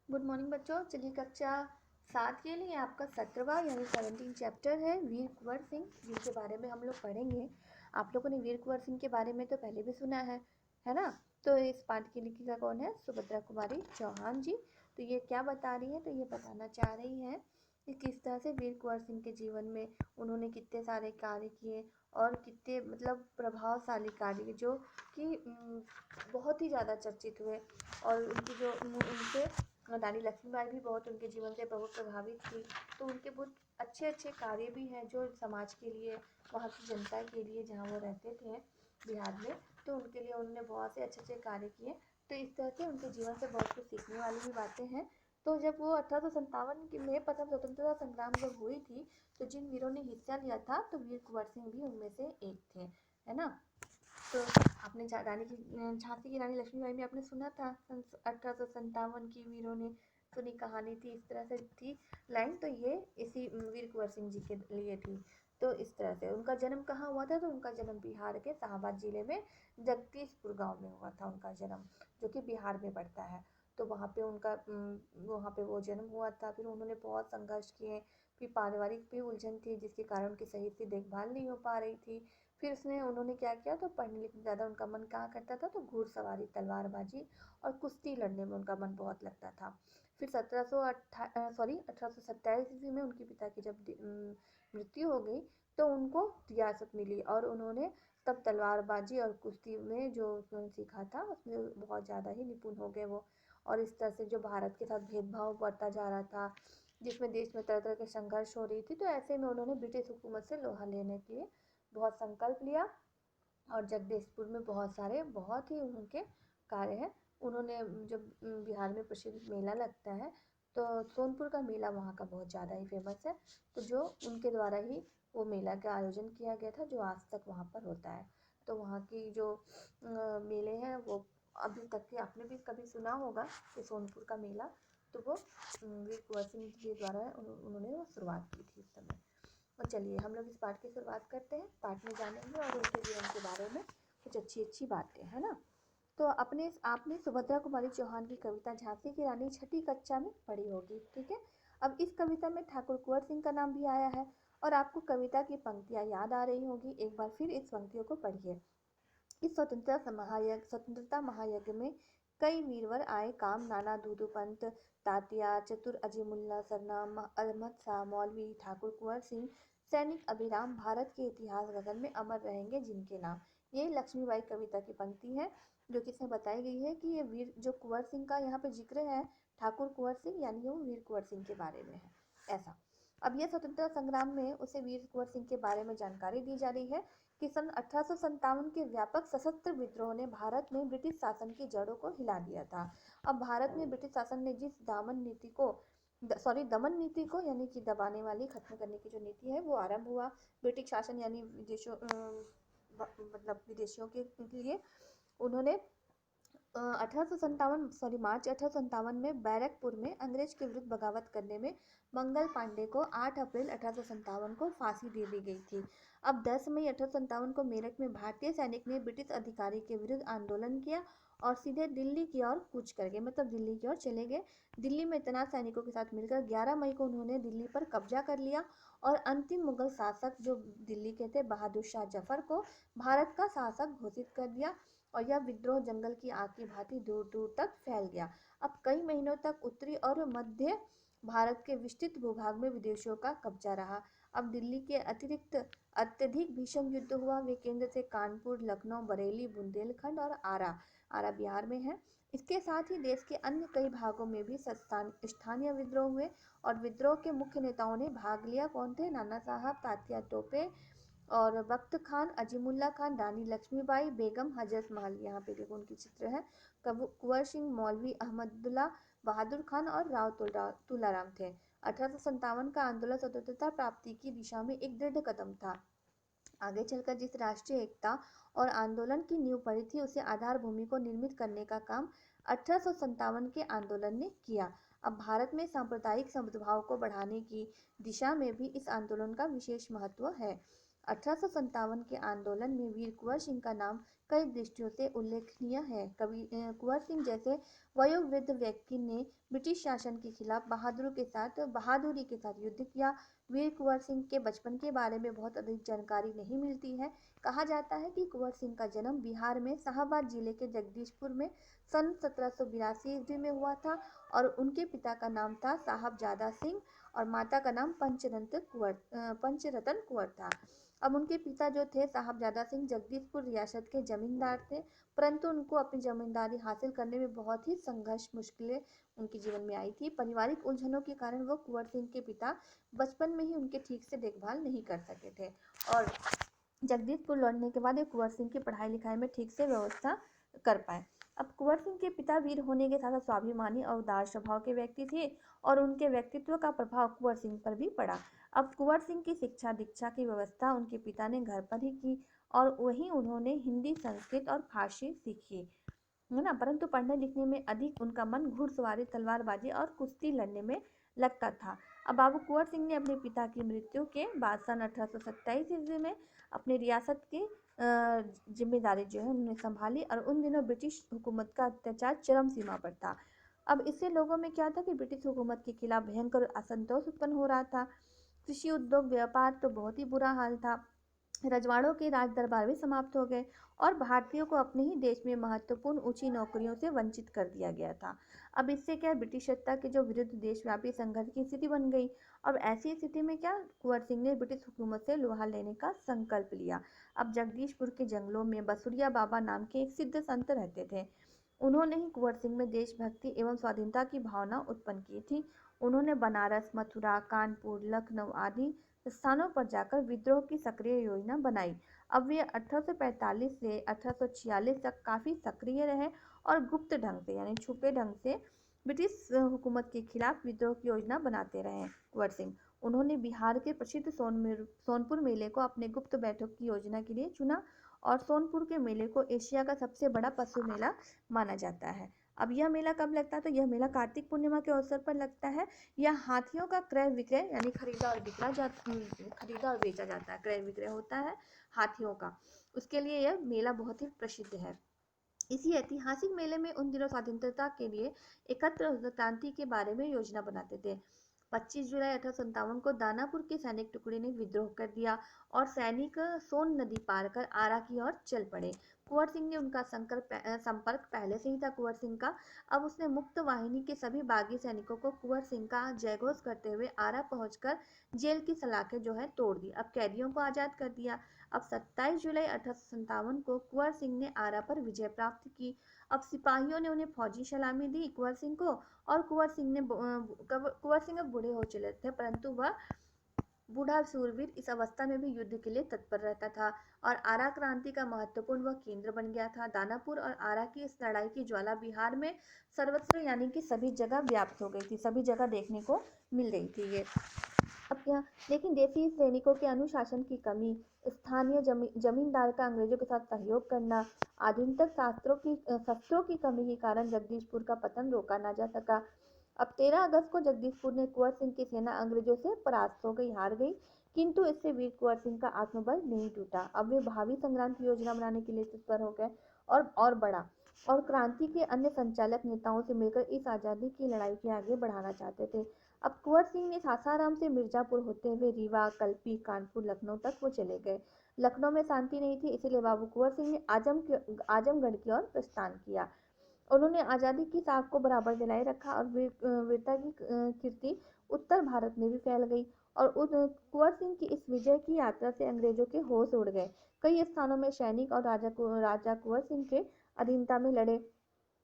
Good morning बच्चों। चलिए कक्षा 7 के लिए आपका 17वां यानी 17 चैप्टर है वीर कुंवर सिंह, जिनके बारे में हम लोग पढ़ेंगे। आप लोगों ने वीर कुंवर सिंह के बारे में तो पहले भी सुना है ना। तो इस पाठ की लेखिका कौन है? सुभद्रा कुमारी चौहान जी। तो ये क्या बता रही है? तो ये बताना चाह रही है कि किस तरह से वीर कुंवर सिंह के जीवन में उन्होंने कितने सारे कार्य किए और कितने मतलब प्रभावशाली कार्य जो कि बहुत ही ज़्यादा चर्चित हुए। और उनकी जो उनसे रानी लक्ष्मीबाई भी बहुत उनके जीवन से बहुत प्रभावित थी। तो उनके बहुत अच्छे अच्छे कार्य भी हैं जो समाज के लिए, वहाँ की जनता के लिए, जहाँ वो रहते थे बिहार में, तो उनके लिए उन्होंने बहुत से अच्छे अच्छे कार्य किए। तो इस तरह से उनके जीवन से बहुत कुछ सीखने वाली भी बातें हैं। तो जब वो 1857 में प्रथम स्वतंत्रता संग्राम जब हुई थी, तो जिन वीरों ने हिस्सा लिया था तो वीर कुंवर सिंह भी उनमें से एक थे, है ना। तो आपने झांसी की रानी लक्ष्मीबाई में आपने सुना था 1857 की वीरों ने सुनी कहानी थी, इस तरह से थी लाइन। तो ये इसी वीर कुंवर सिंह जी के लिए थी। तो इस तरह से उनका जन्म कहाँ हुआ था? तो उनका जन्म बिहार के शाहबाद जिले में जगदीशपुर गांव में हुआ था उनका जन्म, जो कि बिहार में पड़ता है। तो वहाँ पे वो जन्म हुआ था। फिर उन्होंने बहुत संघर्ष किए। फिर पारिवारिक भी उलझन थी, जिसके कारण उनकी सही से देखभाल नहीं हो पा रही थी। फिर उन्होंने क्या किया, तो पढ़ने लिखने ज़्यादा उनका मन कहाँ करता था, तो घुड़सवारी, तलवारबाजी और कुश्ती लड़ने में उनका मन बहुत लगता था। फिर 1827 ईस्वी में उनके पिता की जब मृत्यु हो गई, तो उनको रियासत मिली और उन्होंने तब तलवारबाजी और कुश्ती में जो उन्होंने सीखा था उसमें बहुत ज़्यादा ही निपुण हो गए वो। और इस तरह से जो भारत के साथ भेदभाव बढ़ता जा रहा था, जिसमें देश में तरह तरह के संघर्ष हो रही थी, तो ऐसे में उन्होंने ब्रिटिश हुकूमत से लोहा लेने के लिए बहुत संकल्प लिया। और जगदीशपुर में बहुत ही उनके कार्य हैं। उन्होंने जब बिहार में प्रसिद्ध मेला लगता है, तो सोनपुर का मेला वहाँ का बहुत ज़्यादा ही फेमस है। तो जो उनके द्वारा ही वो मेला का आयोजन किया गया था, जो आज तक वहाँ पर होता है। तो वहाँ की जो मेले हैं वो अभी तक के आपने भी कभी सुना होगा कि सोनपुर का मेला, तो वो वीर कुंवर सिंह जी द्वारा उन्होंने वो शुरुआत की थी उस समय। और चलिए हम लोग इस पाठ की शुरुआत करते हैं। पाठ में जानेंगे और उनके जीवन के बारे में कुछ अच्छी अच्छी बातें, है ना। तो आपने सुभद्रा कुमारी चौहान की कविता झांसी की रानी छठी कक्षा में पढ़ी होगी, ठीक है। अब इस कविता में ठाकुर कुंवर सिंह का नाम भी आया है और आपको कविता की पंक्तियां याद आ रही होगी। एक बार फिर इस पंक्तियों को पढ़िए। इस स्वतंत्रता महायज्ञ में कई वीरवर आए काम, नाना दूदू पंत, तात्या, चतुर, अजीमुल्ला सरनाम, अहमद शाह मौलवी, ठाकुर कुंवर सिंह, सैनिक अभिराम, भारत के इतिहास गगन में अमर रहेंगे जिनके नाम। ये लक्ष्मीबाई कविता की पंक्ति है, जो कि इसमें बताई गई है कि ये वीर जो कुंवर सिंह का यहाँ पे जिक्र है, ठाकुर कुंवर सिंह, यानी वो वीर कुंवर सिंह के बारे में है, ऐसा। अब यह स्वतंत्रता संग्राम में उसे वीर कुंवर सिंह के बारे में जानकारी दी जा रही है कि सन 1857 के व्यापक सशस्त्र विद्रोह ने भारत में ब्रिटिश शासन की जड़ों को हिला दिया था। अब भारत में ब्रिटिश शासन ने जिस दमन नीति को यानी कि दबाने वाली, खत्म करने की जो नीति है वो आरंभ हुआ। ब्रिटिश शासन यानी विदेशियों के लिए उन्होंने मार्च 1857 में बैरकपुर में अंग्रेज के विरुद्ध बगावत करने में मंगल पांडे को 8 अप्रैल 1857 को फांसी दे दी गई थी। अब 10 मई 1857 को मेरठ में भारतीय सैनिक ने ब्रिटिश अधिकारी के विरुद्ध आंदोलन किया और सीधे दिल्ली की ओर कूच कर गए, मतलब दिल्ली की ओर चले गए। दिल्ली में तैनात सैनिकों के साथ मिलकर 11 मई को उन्होंने दिल्ली पर कब्जा कर लिया और अंतिम मुगल शासक जो दिल्ली के थे बहादुर शाह जफर को भारत का शासक घोषित कर दिया। और यह विद्रोह जंगल की आग की भांति दूर दूर तक फैल गया। अब कई महीनों तक उत्तरी और मध्य भारत के विस्तृत भूभाग में विदेशियों का कब्जा रहा। अब दिल्ली के अतिरिक्त अत्यधिक भीषण युद्ध हुआ। वे केंद्र से कानपुर, लखनऊ, बरेली, बुंदेलखंड और आरा बिहार में है। इसके साथ ही देश के अन्य कई भागों में भी स्थानीय विद्रोह हुए और विद्रोह के मुख्य नेताओं ने भाग लिया। कौन थे? नाना साहब, तात्या टोपे और बख्त खान, अजीमुल्ला खान, रानी लक्ष्मीबाई, बेगम, हजरत महल, यहाँ पे देखो उनकी चित्र है, कुंवर सिंह, मौलवी अहमदुल्ला, बहादुर खान और राव तुलाराम थे। 1857 का आंदोलन स्वतंत्रता प्राप्ति की दिशा में एक दृढ़ कदम था। आगे चलकर जिस राष्ट्रीय एकता और आंदोलन की नींव पड़ी थी, उसे आधार भूमि को निर्मित करने का काम 1857 के आंदोलन ने किया। अब भारत में सांप्रदायिक सद्भाव को बढ़ाने की दिशा में भी इस आंदोलन का विशेष महत्व है। 1857 के आंदोलन में वीर कुंवर सिंह का नाम कई दृष्टियों से उल्लेखनीय है। कुंवर सिंह जैसे वयोवृद्ध व्यक्ति ने ब्रिटिश शासन के खिलाफ बहादुरी के साथ युद्ध किया। वीर कुंवर सिंह के बचपन के बारे में बहुत अधिक जानकारी नहीं मिलती है। कहा जाता है कि कुंवर सिंह का जन्म बिहार में शाहाबाद जिले के जगदीशपुर में सन 1782 ईस्वी में हुआ था और उनके पिता का नाम था साहबजादा सिंह और माता का नाम पंचरतन कुंवर था। अब उनके पिता जो थे साहबजादा सिंह जगदीशपुर रियासत के जमींदार थे, परंतु उनको अपनी जमींदारी हासिल करने में बहुत ही संघर्ष मुश्किलें उनके जीवन में आई थी। पारिवारिक उलझनों के कारण वो कुंवर सिंह के पिता बचपन में ही उनके ठीक से देखभाल नहीं कर सके थे और जगदीशपुर लौटने के बाद कुंवर सिंह की पढ़ाई लिखाई में ठीक से व्यवस्था कर पाए। अब कुंवर सिंह के पिता वीर होने के साथ स्वाभिमानी और उदार स्वभाव के व्यक्ति थे और उनके व्यक्तित्व का प्रभाव कुंवर सिंह पर भी पड़ा। अब कुंवर सिंह की शिक्षा दीक्षा की व्यवस्था उनके पिता ने घर पर ही की और वहीं उन्होंने हिंदी, संस्कृत और फारसी सीखी, है ना। परंतु पढ़ने लिखने में अधिक उनका मन घुड़सवारी, तलवारबाजी और कुश्ती लड़ने में लगता था। अब बाबू कुंवर सिंह ने अपने पिता की मृत्यु के बाद सन 1827 ईस्वी में अपनी रियासत की जिम्मेदारी जो है उन्होंने संभाली और उन दिनों ब्रिटिश हुकूमत का अत्याचार चरम सीमा पर था। अब इससे लोगों में क्या था कि ब्रिटिश हुकूमत के खिलाफ भयंकर असंतोष उत्पन्न हो रहा था। कृषि, उद्योग, व्यापार तो बहुत ही बुरा हाल था। रजवाड़ों के राज दरबार भी समाप्त हो गए और भारतीयों को अपने ही देश में महत्वपूर्ण ऊंची नौकरियों से वंचित कर दिया गया था। अब इससे क्या ब्रिटिश सत्ता के जो विरुद्ध देशव्यापी संघर्ष की स्थिति बन गई। अब ऐसी स्थिति में क्या कुंवर सिंह ने ब्रिटिश हुकूमत से लोहा लेने का संकल्प लिया। अब जगदीशपुर के जंगलों में बसुरिया बाबा नाम के एक सिद्ध संत रहते थे। उन्होंने ही कुंवर सिंह में देशभक्ति एवं स्वाधीनता की भावना उत्पन्न की थी। उन्होंने बनारस, मथुरा, कानपुर, लखनऊ आदि स्थानों पर जाकर विद्रोह की सक्रिय योजना बनाई। अब वे 1845 से 1846 तक काफी सक्रिय रहे और गुप्त ढंग से यानी छुपे ढंग से ब्रिटिश हुकूमत के खिलाफ विद्रोह की योजना बनाते रहे कुंवर सिंह। उन्होंने बिहार के प्रसिद्ध सोनपुर मेले को अपने गुप्त बैठक की योजना के लिए चुना और सोनपुर के मेले को एशिया का सबसे बड़ा पशु मेला माना जाता है। अब यह मेला कब लगता है? तो यह मेला कार्तिक पूर्णिमा के अवसर पर लगता है। यह हाथियों का क्रय विक्रय यानी खरीदा और बेचा जाता है, क्रय विक्रय होता है हाथियों का, उसके लिए यह मेला बहुत ही प्रसिद्ध है। इसी ऐतिहासिक मेले में उन दिनों स्वतंत्रता के लिए एकत्र क्रांति के बारे में योजना बनाते थे। 25 जुलाई 1857 को दानापुर के सैनिक टुकड़े ने विद्रोह कर दिया और सैनिक सोन नदी पार कर आरा की ओर चल पड़े। कुंवर सिंह ने उनका संपर्क पहले से ही था कुंवर सिंह का। अब उसने मुक्त वाहिनी के सभी बागी सैनिकों को कुंवर सिंह का जयघोष करते हुए आरा पहुंचकर जेल की सलाखें जो है तोड़ दी। अब कैदियों को आजाद कर दिया। अब 27 जुलाई 1857 को कुंवर सिंह ने आरा पर विजय प्राप्त की। अब सिपाहियों ने उन्हें फौजी सलामी दी कुंवर सिंह को और कुंवर सिंह अब बूढ़े हो चले थे, परंतु वह बूढ़ा शूरवीर इस अवस्था में भी युद्ध के लिए तत्पर रहता था और आरा क्रांति का महत्वपूर्ण वह केंद्र बन गया था। दानापुर और आरा की इस लड़ाई की ज्वाला बिहार में सर्वत्र यानी कि सभी जगह व्याप्त हो गई थी, सभी जगह देखने को मिल रही थी ये। अब क्या, लेकिन देसी सैनिकों के अनुशासन की कमी, स्थानीय जमींदार का अंग्रेजों के साथ सहयोग करना, आधुनिक शस्त्रों की कमी के कारण जगदीशपुर का पतन रोका ना जा सका। अब 13 अगस्त को जगदीशपुर में कुंवर सिंह की सेना अंग्रेजों से परास्त हो गई, हार गई, किंतु इससे वीर कुंवर सिंह का आत्मबल नहीं टूटा। अब वे भावी संग्राम की योजना बनाने के लिए तत्पर हो गए और बड़ा और क्रांति के अन्य संचालक नेताओं से मिलकर इस आज़ादी की लड़ाई के आगे बढ़ाना चाहते थे। अब कुंवर सिंह ने सासाराम से मिर्जापुर होते हुए रीवा, कल्पी, कानपुर, लखनऊ तक वो चले गए। लखनऊ में शांति नहीं थी, इसलिए बाबू कुंवर सिंह ने आजमगढ़ की ओर प्रस्थान किया। उन्होंने आज़ादी की साख को बराबर दिलाए रखा और वीरता की कीर्ति उत्तर भारत में भी फैल गई और कुंवर सिंह की इस विजय की यात्रा से अंग्रेजों के होश उड़ गए। कई स्थानों में सैनिक और राजा कुंवर सिंह के अधीनता में लड़े।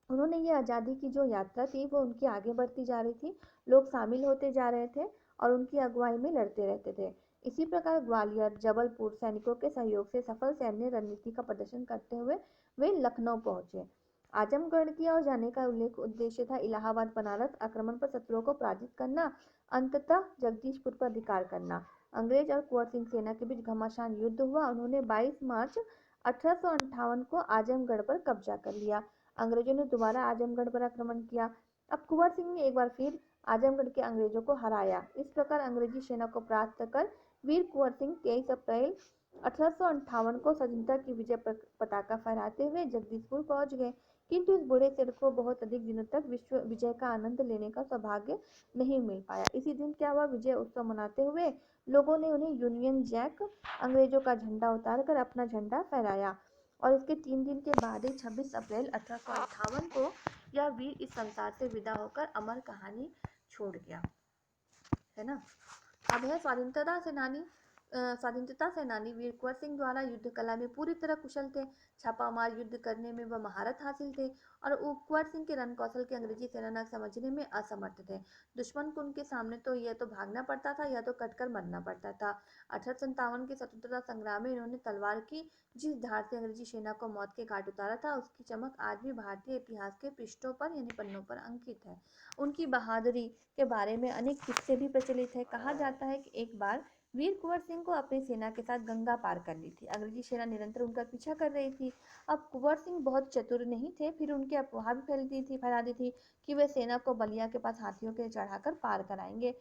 उन्होंने ये आज़ादी की जो यात्रा थी वो उनकी आगे बढ़ती जा रही थी, लोग शामिल होते जा रहे थे और उनकी अगुवाई में लड़ते रहते थे। इसी प्रकार ग्वालियर, जबलपुर सैनिकों के सहयोग से सफल सैन्य रणनीति का प्रदर्शन करते हुए वे लखनऊ पहुंचे। आजमगढ़ की ओर जाने का उद्देश्य था इलाहाबाद बनारस आक्रमण पर शत्रुओं को पराजित करना, अंततः जगदीशपुर पर अधिकार करना। अंग्रेज और कुंवर सिंह सेना के बीच घमासान युद्ध हुआ। उन्होंने 22 मार्च 1858 को आजमगढ़ पर कब्जा कर लिया। अंग्रेजों ने दोबारा आजमगढ़ पर आक्रमण किया। अब कुंवर सिंह ने एक बार फिर आजमगढ़ के अंग्रेजों को हराया। इस प्रकार अंग्रेजी सेना को परास्त कर वीर कुंवर सिंह 23 अप्रैल 1858 को स्वतंत्रता की विजय पताका फहराते हुए जगदीशपुर पहुंच गए, किंतु इस बूढ़े सिर को बहुत अधिक दिनों तक विश्व विजय का आनंद लेने का सौभाग्य नहीं मिल पाया। इसी दिन क्या हुआ, विजय उत्सव मनाते हुए लोगों ने उन्हें यूनियन जैक, अंग्रेजों का झंडा उतारकर अपना झंडा फहराया, और इसके 3 दिन के बाद ही 26 अप्रैल 1858 को यह वीर इस संसार से विदा होकर अमर कहानी छोड़ गया, है ना। अब है स्वाधीनता सेनानी वीर कुंवर सिंह द्वारा युद्ध कला में पूरी तरह कुशल थे। छापामार युद्ध करने में वह महारत हासिल थे और कुंवर सिंह के रण कौशल के अंग्रेजी सेना न समझने में असमर्थ थे। दुश्मन को उनके सामने तो यह तो भागना पड़ता था या तो कटकर मरना पड़ता था। 1857 के स्वतंत्रता संग्राम में इन्होंने तलवार की जिस धार से अंग्रेजी सेना को मौत के घाट उतारा था, उसकी चमक आज भी भारतीय इतिहास के पृष्ठों पर यानी पन्नों पर अंकित है। उनकी बहादुरी के बारे में अनेक किस्से भी प्रचलित है। कहा जाता है कि एक बार वीर कुंवर सिंह को अपनी सेना के साथ गंगा पार करनी थी। अंग्रेजी सेना निरंतर उनका पीछा कर रही थी। अब कुंवर सिंह बहुत चतुर नहीं थे, फिर उनकी अफवाह भी फैला दी थी कि वे सेना को बलिया के पास हाथियों के चढ़ाकर पार कराएंगे।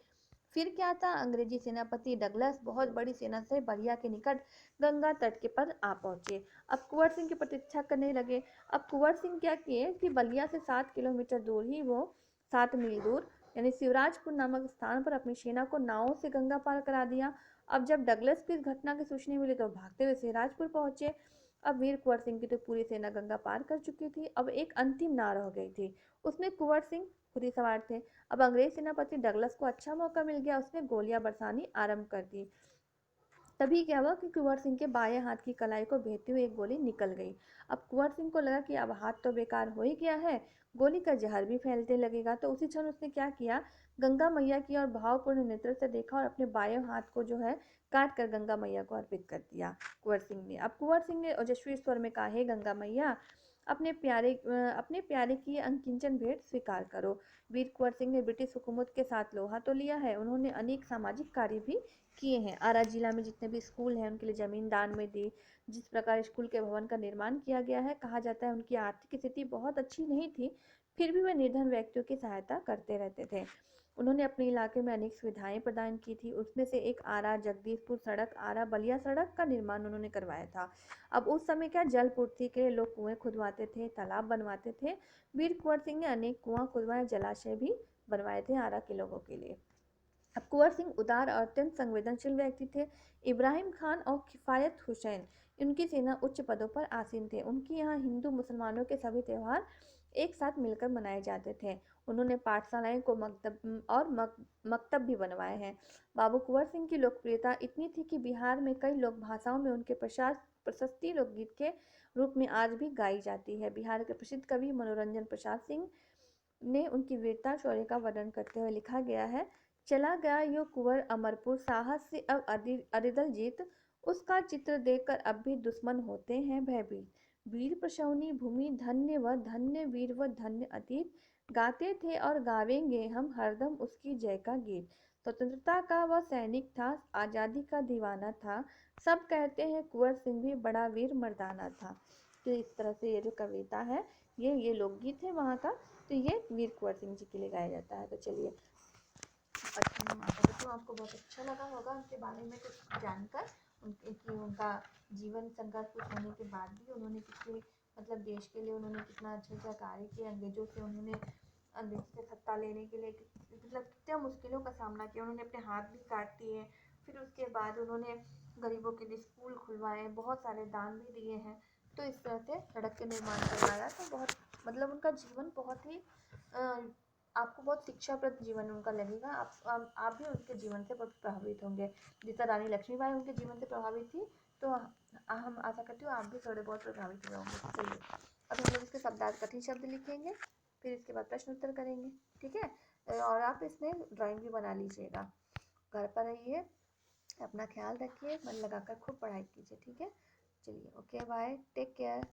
फिर क्या था, अंग्रेजी सेनापति डगलस बहुत बड़ी सेना से बलिया के निकट गंगा तट के पर आ पहुंचे। अब कुंवर सिंह की प्रतीक्षा करने लगे। अब कुंवर सिंह क्या किए कि बलिया से 7 किलोमीटर दूर ही वो 7 मील दूर यानी शिवराजपुर नामक स्थान पर अपनी सेना को नावों से गंगा पार करा दिया। अब जब डगलस को इस घटना की सूचना मिली तो भागते हुए शिवराजपुर पहुंचे। अब वीर कुंवर सिंह की तो पूरी सेना गंगा पार कर चुकी थी। अब एक अंतिम नाव रह गई थी, उसमें कुंवर सिंह खुद ही सवार थे। अब अंग्रेज सेनापति डगलस को अच्छा मौका मिल गया, उसने गोलियां बरसानी आरंभ कर दी। तभी क्या हुआ कि कुंवर सिंह के बाएं हाथ की कलाई को भेदती हुई एक गोली निकल गई। अब कुंवर सिंह को लगा कि अब हाथ तो बेकार हो ही गया है, गोली का जहर भी फैलने लगेगा। तो उसी क्षण उसने क्या किया, गंगा मैया की और भावपूर्ण नेत्र से देखा और अपने बाएं हाथ को जो है काट कर गंगा मैया को अर्पित कर दिया कुंवर सिंह ने। अब कुंवर सिंह ने ओजस्वी स्वर में कहा, हे गंगा मैया, अपने प्यारे की अनकिंचन भेंट स्वीकार करो। वीर कुंवर सिंह ने ब्रिटिश हुकूमत के साथ लोहा तो लिया है, उन्होंने अनेक सामाजिक कार्य भी किए हैं। आरा जिला में जितने भी स्कूल हैं उनके लिए जमीन दान में दी। जिस प्रकार स्कूल के भवन का निर्माण किया गया है, कहा जाता है उनकी आर्थिक स्थिति बहुत अच्छी नहीं थी, फिर भी वे निर्धन व्यक्तियों की सहायता करते रहते थे। उन्होंने अपने इलाके में अनेक सुविधाएं प्रदान की थी, उसमें से एक आरा जगदीशपुर सड़क, आरा बलिया सड़क का निर्माण उन्होंने करवाया था। अब उस समय क्या, जल पूर्ति के लिए लोग कुएं खुदवाते थे, तालाब बनवाते थे। वीर कुंवर सिंह ने अनेक कुआं खुदवाए, जलाशय भी बनवाए थे आरा के लोगों के लिए। अब कुंवर सिंह उदार और अत्यंत संवेदनशील व्यक्ति थे। इब्राहिम खान और किफायत हुसैन उनकी सेना उच्च पदों पर आसीन थे। उनके यहाँ हिंदू मुसलमानों के सभी त्यौहार एक साथ मिलकर मनाए जाते थे। उन्होंने पाठशालाएं को मकतब भी बनवाए हैं। बाबू कुंवर सिंह की लोकप्रियता इतनी थी कि बिहार में कई लोक भाषाओं में उनके प्रशस्ति लोकगीत के रूप में आज भी गाई जाती है। बिहार के प्रसिद्ध कवि मनोरंजन प्रसाद सिंह ने उनकी वीरता शौर्य का वर्णन करते हुए लिखा गया है, चला गया यो कुंवर अमरपुर, साहस से अब अरिदल जीत, उसका चित्र देखकर अब भी दुश्मन होते हैं भयभीत। वीर प्रशौनी भूमि धन्य व धन्य वीर व धन्य अतीत, गाते थे और गावेंगे हम हरदम उसकी जय का गीत। स्वतंत्रता का वह सैनिक था, आज़ादी का दीवाना था, सब कहते हैं कुंवर सिंह भी बड़ा वीर मर्दाना था। तो इस तरह से ये जो कविता है, ये लोकगीत है वहाँ का, तो ये वीर कुंवर सिंह जी के लिए गाया जाता है। तो चलिए, तो आपको बहुत अच्छा लगा होगा उनके बारे में कुछ जानकर, उनका जीवन संघर्ष कुछ होने के बाद भी उन्होंने कितने मतलब देश के लिए उन्होंने कितना अच्छा कार्य किया। अंग्रेजों से सत्ता लेने के लिए मतलब कितने मुश्किलों का सामना किया। उन्होंने अपने हाथ भी काट दिए, फिर उसके बाद उन्होंने गरीबों के लिए स्कूल खुलवाए, बहुत सारे दान भी दिए हैं। तो इस तरह से सड़क के निर्माण करवाया। तो बहुत मतलब उनका जीवन बहुत ही आपको बहुत शिक्षाप्रद जीवन उनका लगेगा। आप भी उनके जीवन से बहुत प्रभावित होंगे। जिस तरह रानी लक्ष्मीबाई उनके जीवन से प्रभावित थी, तो हम आशा करती हूँ आप भी थोड़े बहुत प्रभावित हुए होंगे। चलिए, अब हम लोग इसके शब्दार्थ कठिन शब्द लिखेंगे, फिर इसके बाद प्रश्न उत्तर करेंगे, ठीक है। और आप इसमें ड्राइंग भी बना लीजिएगा। घर पर रहिए, अपना ख्याल रखिए, मन लगाकर खूब पढ़ाई कीजिए, ठीक है। चलिए, ओके, बाय, टेक केयर।